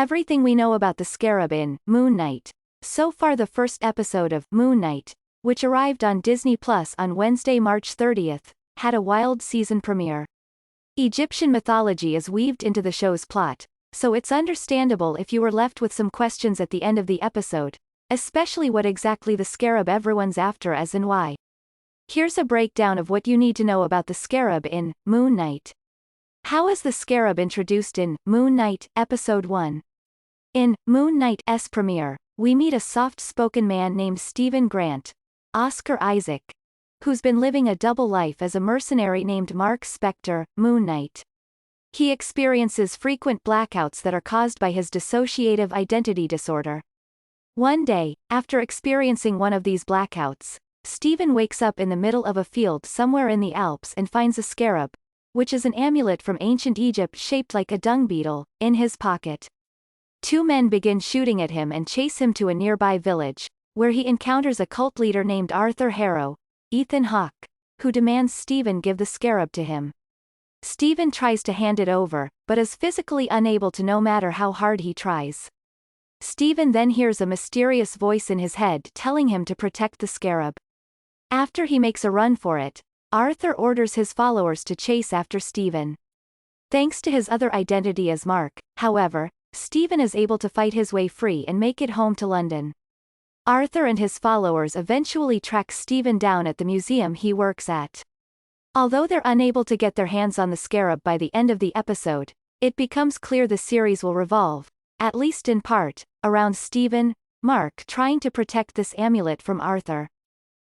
Everything we know about the Scarab in Moon Knight. So far, the first episode of Moon Knight, which arrived on Disney Plus on Wednesday, March 30th, had a wild season premiere. Egyptian mythology is weaved into the show's plot, so it's understandable if you were left with some questions at the end of the episode, especially what exactly the Scarab everyone's after is and why. Here's a breakdown of what you need to know about the Scarab in Moon Knight. How is the Scarab introduced in Moon Knight, Episode 1? In Moon Knight's premiere, we meet a soft-spoken man named Stephen Grant, Oscar Isaac, who's been living a double life as a mercenary named Mark Spector, Moon Knight. He experiences frequent blackouts that are caused by his dissociative identity disorder. One day, after experiencing one of these blackouts, Stephen wakes up in the middle of a field somewhere in the Alps and finds a scarab, which is an amulet from ancient Egypt shaped like a dung beetle, in his pocket. Two men begin shooting at him and chase him to a nearby village, where he encounters a cult leader named Arthur Harrow, Ethan Hawke, who demands Stephen give the scarab to him. Stephen tries to hand it over, but is physically unable to no matter how hard he tries. Stephen then hears a mysterious voice in his head telling him to protect the scarab. After he makes a run for it, Arthur orders his followers to chase after Stephen. Thanks to his other identity as Mark, however, Stephen is able to fight his way free and make it home to London. Arthur and his followers eventually track Stephen down at the museum he works at. Although they're unable to get their hands on the scarab by the end of the episode, it becomes clear the series will revolve, at least in part, around Stephen, Mark trying to protect this amulet from Arthur.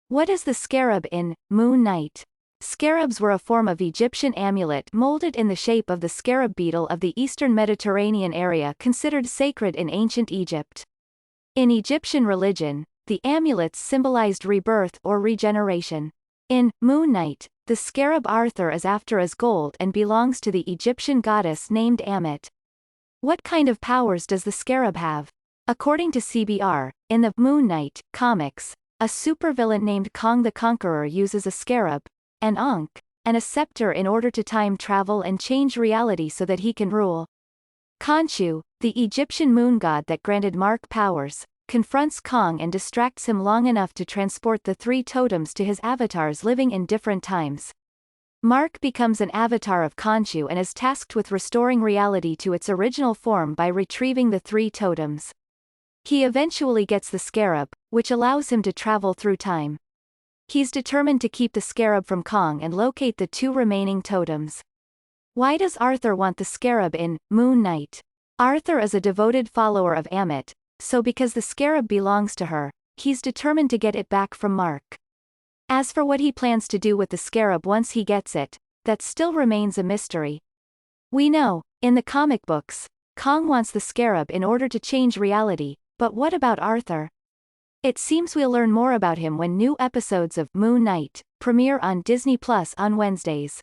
What is the scarab in Moon Knight? Scarabs were a form of Egyptian amulet molded in the shape of the scarab beetle of the eastern Mediterranean area considered sacred in ancient Egypt. In Egyptian religion, the amulets symbolized rebirth or regeneration. In Moon Knight, the scarab Arthur is after is gold and belongs to the Egyptian goddess named Ammit. What kind of powers does the scarab have? According to CBR, in the Moon Knight comics, a supervillain named Kong the Conqueror uses a scarab, an ankh, and a scepter in order to time travel and change reality so that he can rule. Khonshu, the Egyptian moon god that granted Mark powers, confronts Kong and distracts him long enough to transport the three totems to his avatars living in different times. Mark becomes an avatar of Khonshu and is tasked with restoring reality to its original form by retrieving the three totems. He eventually gets the scarab, which allows him to travel through time. He's determined to keep the scarab from Kong and locate the two remaining totems. Why does Arthur want the scarab in Moon Knight? Arthur is a devoted follower of Ammit, so because the scarab belongs to her, he's determined to get it back from Mark. As for what he plans to do with the scarab once he gets it, that still remains a mystery. We know, in the comic books, Kong wants the scarab in order to change reality, but what about Arthur? It seems we'll learn more about him when new episodes of Moon Knight premiere on Disney Plus on Wednesdays.